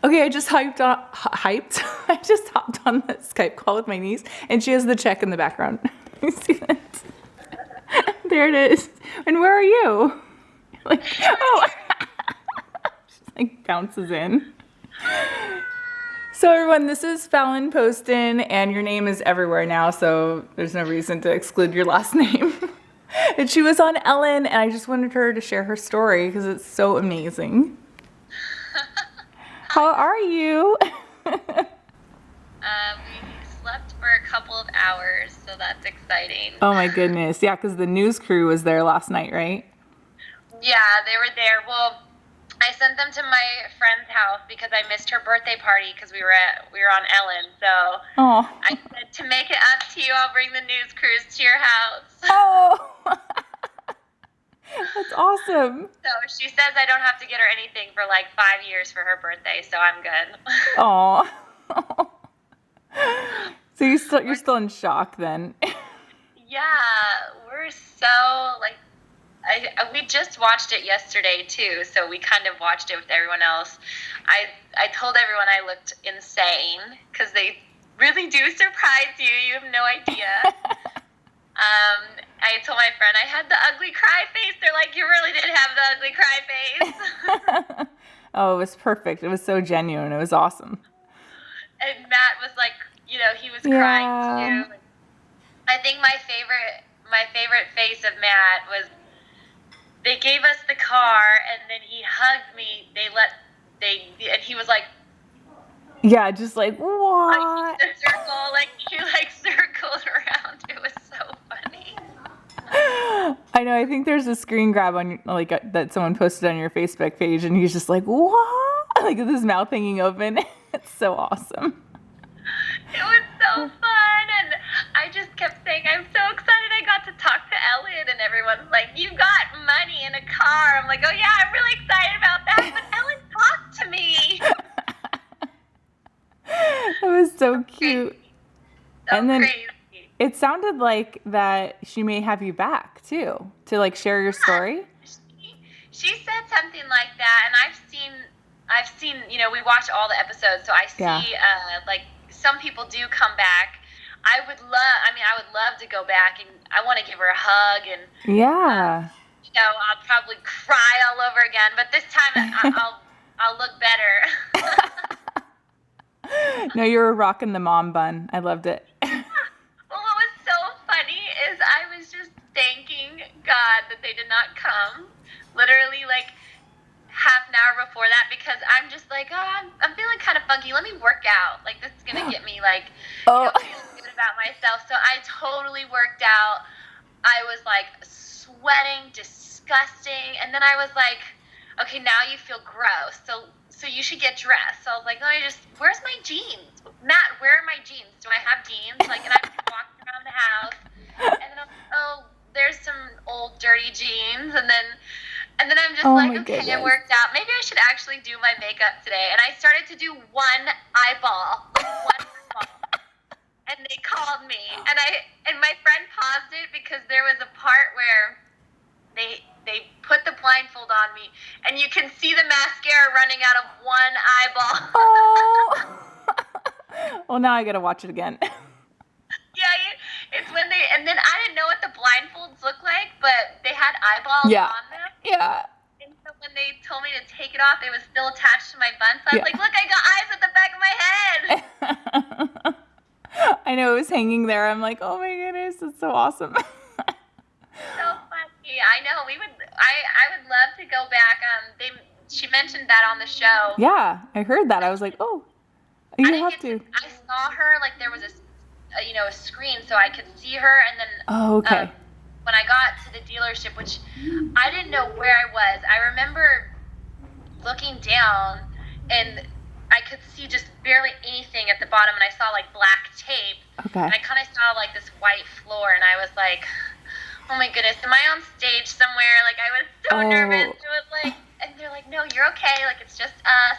Okay, I just hyped. I just hopped on the Skype call with my niece, and she has the check in the background. You see that? There it is. And where are you? Like, oh, she like bounces in. So everyone, this is Fallon Poston, and your name is everywhere now, so there's no reason to exclude your last name. And she was on Ellen, and I just wanted her to share her story because it's so amazing. How are you? We slept for a couple of hours, so that's exciting. Oh my goodness. Yeah, because the news crew was there last night, right? Yeah, they were there. Well, I sent them to my friend's house because I missed her birthday party because we were on Ellen. So Oh. I said, to make it up to you, I'll bring the news crews to your house. Oh. That's awesome. So she says I don't have to get her anything for like 5 years for her birthday, so I'm good. Oh. So you're still in shock then. Yeah, we're so like we just watched it yesterday too, so we kind of watched it with everyone else. I told everyone I looked insane because they really do surprise you. You have no idea. I told my friend I had the ugly cry face. They're like, you really did have the ugly cry face. Oh, it was perfect. It was so genuine. It was awesome. And Matt was like, he was crying too. I think my favorite face of Matt was they gave us the car and then he hugged me. And he was like, yeah, just like what? Like the circle, like he circled around. It was so funny. I know. I think there's a screen grab on that someone posted on your Facebook page, and he's just like, "What?" Like with his mouth hanging open. It's so awesome. It was so fun, and I just kept saying, "I'm so excited I got to talk to Ellen," and everyone's like, "You got money in a car." I'm like, "Oh yeah, I'm really excited about that." But Ellen talked to me. That was so cute. So and then crazy. It sounded like that she may have you back too to share your story. She said something like that, and I've seen, we watch all the episodes, so I see some people do come back. I would love to go back, and I want to give her a hug, and yeah. I'll probably cry all over again, but this time I'll look better. No, you were rocking the mom bun. I loved it. Well, what was so funny is I was just thanking God that they did not come, literally half an hour before that, because I'm just like, oh, I'm feeling kind of funky. Let me work out. This is gonna get me feeling good about myself. So I totally worked out. I was sweating, disgusting, and then I was like, okay, now you feel gross. So you should get dressed. So I was like, where's my jeans? Matt, where are my jeans? Do I have jeans? And I'm walking around the house, and then I'm like, oh, there's some old dirty jeans, and then I'm just okay, I worked out. Maybe I should actually do my makeup today. And I started to do one eyeball. And they called me, and my friend paused it because there was a part where they put the blindfold on me, and you can see the mascara running out of one eyeball. Oh. Well, now I gotta watch it again. Yeah, it's when and then I didn't know what the blindfolds look like, but they had eyeballs on them. Yeah. And so when they told me to take it off, it was still attached to my bun. So I was like, look, I got eyes at the back of my head. I know, it was hanging there. I'm like, oh my goodness, it's so awesome. So funny. I know. I would love to go back. She mentioned that on the show. Yeah, I heard that. I was like, oh, you have to. I saw her there was a screen so I could see her, and then okay. When I got to the dealership, which I didn't know where I was, I remember looking down and I could see just barely anything at the bottom, and I saw black tape. Okay. And I kind of saw this white floor, and I was like, oh my goodness, am I on stage somewhere? I was so nervous. It was and they're like, no, you're okay. It's just us,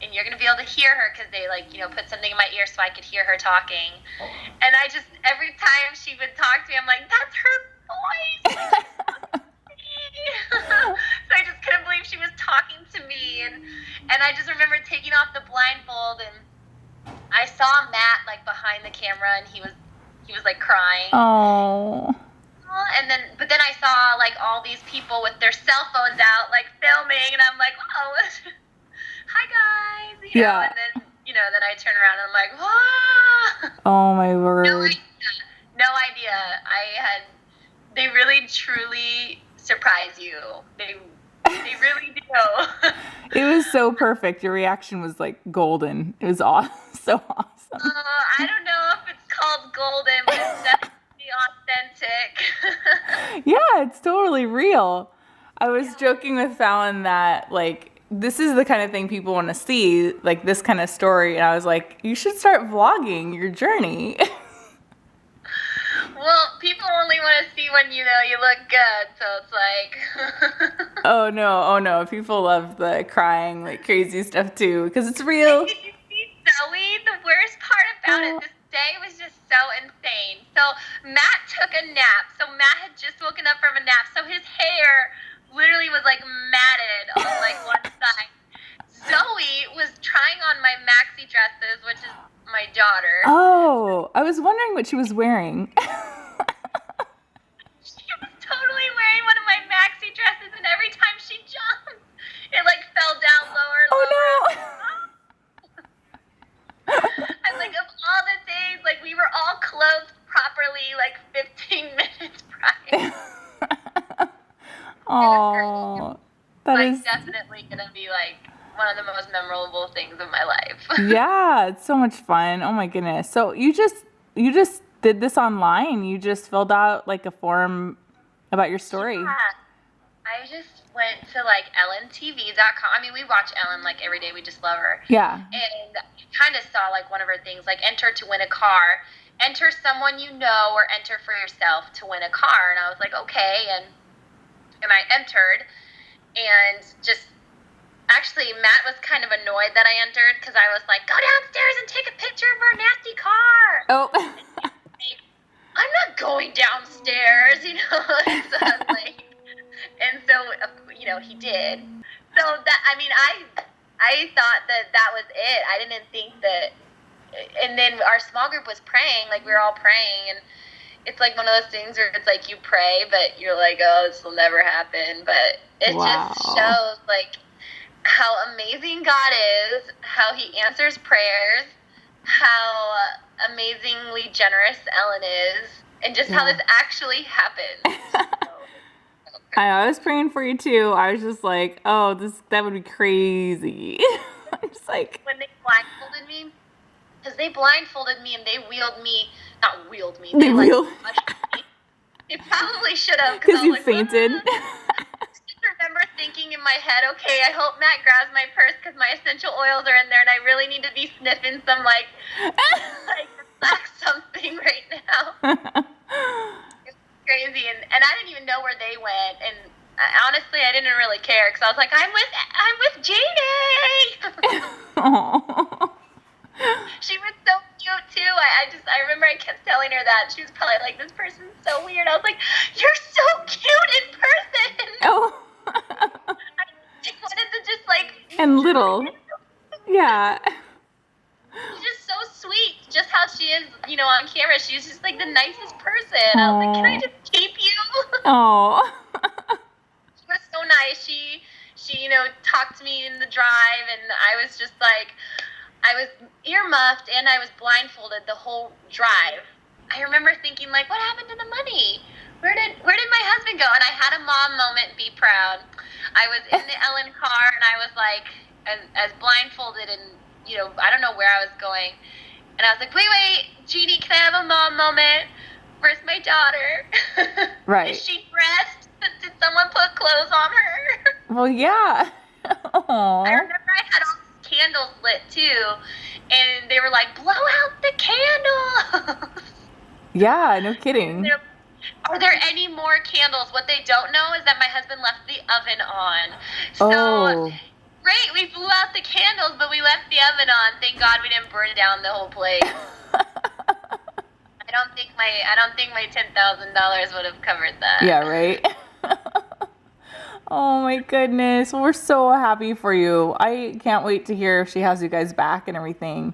and you're going to be able to hear her because they put something in my ear so I could hear her talking. And I just, every time she would talk to me, I'm like, that's her voice. So I just couldn't believe she was talking to me, and I just remember taking off the blindfold, and I saw Matt like behind the camera, and he was like crying. Oh. But then I saw like all these people with their cell phones out, like filming, and I'm like, oh, hi guys, you know. Yeah. And then then I turn around and I'm like, whoa. Oh my word. No idea. They really truly surprise you. They really do. It was so perfect. Your reaction was like golden. It was awesome. So awesome. I don't know if it's called golden, but it's definitely authentic. Yeah, it's totally real. I was joking with Fallon that like this is the kind of thing people want to see, like this kind of story, and I was like, you should start vlogging your journey. Well, people only want to see when you look good, so it's like. Oh no, people love the crying like crazy stuff too, because it's real. Did you see Zoe? The worst part about it, this day was just so insane. So Matt took a nap. So Matt had just woken up from a nap, so his hair literally was like matted on like one side. Zoe was trying on my maxi dresses, which is my daughter. Oh, I was wondering what she was wearing. She was totally wearing one of my maxi dresses, and every time she jumped, it like fell down lower and lower. Oh And like of all the days, like we were all clothed properly like 15 minutes prior. Oh, that Like is definitely gonna be like one of the most memorable things of my life. yeah, it's so much fun. Oh my goodness. So you just did this online. You just filled out like a form about your story. Yeah. I just went to like ellentv.com. I mean, we watch Ellen like every day. We just love her. Yeah. And kind of saw like one of her things, like enter to win a car, enter someone you know, or enter for yourself to win a car. And I was like, okay. And I entered, and just actually Matt was kind of annoyed that I entered because I was like, go downstairs and take a picture of our nasty car. Oh. I'm not going downstairs, and so I was like, and so he did. So that, I mean, I thought that was it. I didn't think that. And then our small group was praying, like we were all praying, and it's like one of those things where it's like you pray, but you're like, oh, this will never happen. But it just shows like how amazing God is, how He answers prayers, how amazingly generous Ellen is, and just how this actually happens. I was praying for you too. I was just like, oh, that would be crazy. I'm just like, when they blindfolded me, because they blindfolded me and they wheeled me, not wheeled me. They wheeled. They probably should have. Because you fainted. I just remember thinking in my head, okay, I hope Matt grabs my purse because my essential oils are in there, and I really need to be sniffing some like relax something right now. It's crazy, and I didn't even know where they went, and honestly, I didn't really care because I was like, I'm with Jeannie. Aww. She was so cute too. I remember I kept telling her that. She was probably like, this person's so weird. I was like, you're so cute in person. Oh. I wanted to just like. And little. Yeah. She's just so sweet. Just how she is, on camera. She's just like the nicest person. I was like, can I just keep you? Oh. She was so nice. She talked to me in the drive, and I was just like, I was earmuffed and I was blindfolded the whole drive. I remember thinking, like, what happened to the money? Where did my husband go? And I had a mom moment, be proud. I was in the Ellen car, and I was like, as blindfolded, and I don't know where I was going. And I was like, wait, Jeannie, can I have a mom moment? Where's my daughter? Right. Is she dressed? Did someone put clothes on her? Well, yeah. Aww. I remember I had all these candles lit too, and they were like, blow out the candles. Yeah, no kidding. Are there any more candles? What they don't know is that my husband left the oven on. Oh. Great, we blew out the candles, but we left the oven on. Thank God we didn't burn down the whole place. I don't think my $10,000 would have covered that. Yeah, right. Oh my goodness. Well, we're so happy for you. I can't wait to hear if she has you guys back and everything.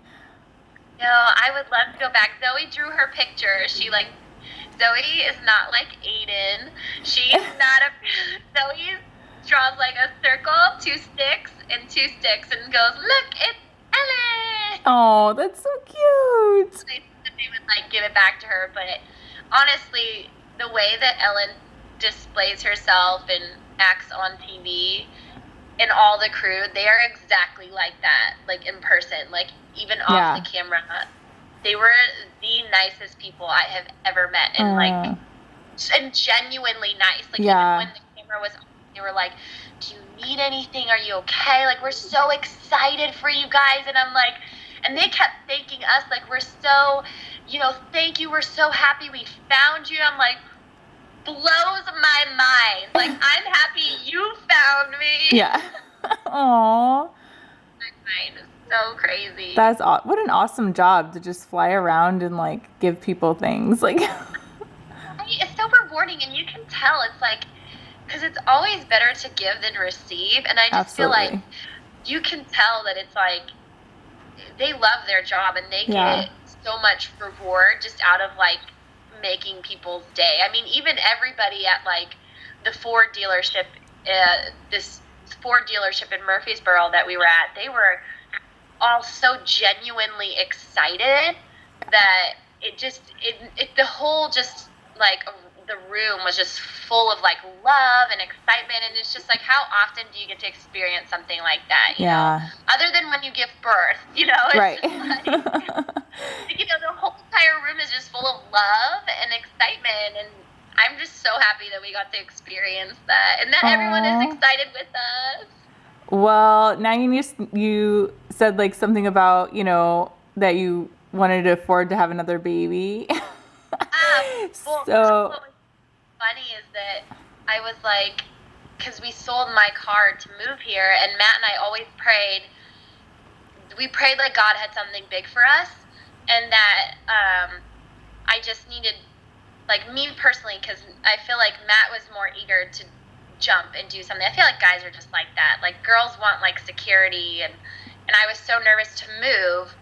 No, I would love to go back. Zoe drew her picture. Zoe is not like Aiden. She's not a Zoe draws like a circle, and two sticks, and goes, "Look, it's Ellen." Oh, that's so cute. They said they would like give it back to her, but honestly, the way that Ellen displays herself and acts on TV and all the crew, they are exactly like that, like in person, like even Yeah. off the camera. They were the nicest people I have ever met, and like, and genuinely nice. Like Yeah. even when the camera was on, they were like, "Do you need anything? Are you okay? Like we're so excited for you guys." And I'm like, and they kept thanking us, like we're so, thank you. We're so happy we found you. I'm like, blows my mind. Like I'm happy you found me. Yeah. Aw. My mind is so crazy. What an awesome job to just fly around and like give people things. Like It's so rewarding, and you can tell it's like, because it's always better to give than receive, and I just feel like Absolutely. you can tell that it's like they love their job and they Yeah. get so much reward just out of like making people's day. I mean, even everybody at like the Ford dealership, this Ford dealership in Murfreesboro that we were at, they were all so genuinely excited that the whole just like the room was just full of like love and excitement, and it's just like, how often do you get to experience something like that, you know, Yeah. other than when you give birth, it's Right. just like, the whole entire room is just full of love and excitement, and I'm just so happy that we got to experience that, and that everyone Aw. is excited with us. Well, now you said like something about, that you wanted to afford to have another baby. Well, So, what was funny is that I was like, because we sold my car to move here, and Matt and I always prayed. We prayed like God had something big for us, and that I just needed, like me personally, because I feel like Matt was more eager to jump and do something. I feel like guys are just like that. Like girls want like security, and I was so nervous to move,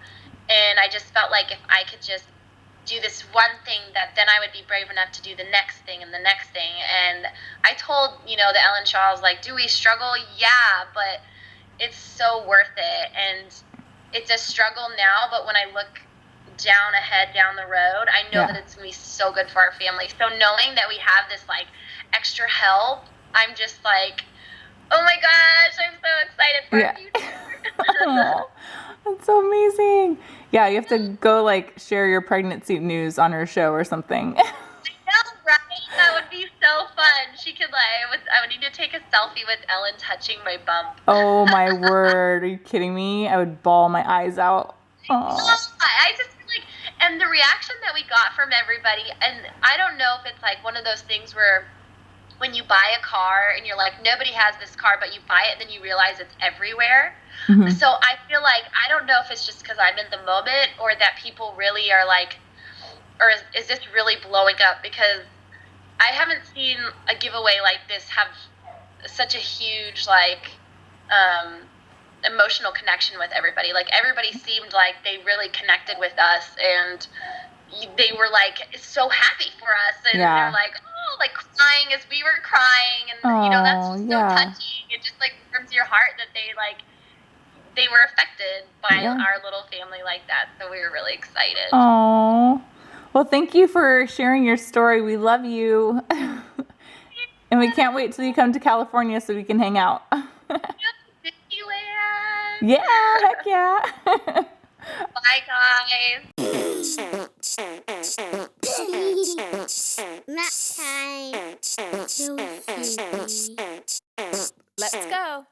and I just felt like if I could just do this one thing, that then I would be brave enough to do the next thing and the next thing. And I told, the Ellen Shaws, like, do we struggle? Yeah, but it's so worth it. And it's a struggle now, but when I look down the road, I know Yeah. that it's going to be so good for our family. So knowing that we have this, like, extra help, I'm just like, oh my gosh, I'm so excited for Yeah. our future. Aw, that's so amazing. Yeah, you have to go like share your pregnancy news on her show or something. No, right? That would be so fun. She could I would need to take a selfie with Ellen touching my bump. Oh my word. Are you kidding me? I would bawl my eyes out. Aw. I just feel like, and the reaction that we got from everybody, and I don't know if it's like one of those things where when you buy a car and you're like, nobody has this car, but you buy it, then you realize it's everywhere. Mhm. So I feel like, I don't know if it's just because I'm in the moment, or that people really are like, or is this really blowing up? Because I haven't seen a giveaway like this have such a huge like emotional connection with everybody. Like everybody seemed like they really connected with us, and they were like so happy for us, and Yeah. they're like, oh, like crying as we were crying, and that's Oh, just yeah. so touching. It just like warms your heart that they were affected by Yeah. our little family like that. So we were really excited. Oh. Well, thank you for sharing your story. We love you. And we can't wait till you come to California so we can hang out. Disneyland. Yeah, heck yeah. Bye, guys. Nap time. Let's go.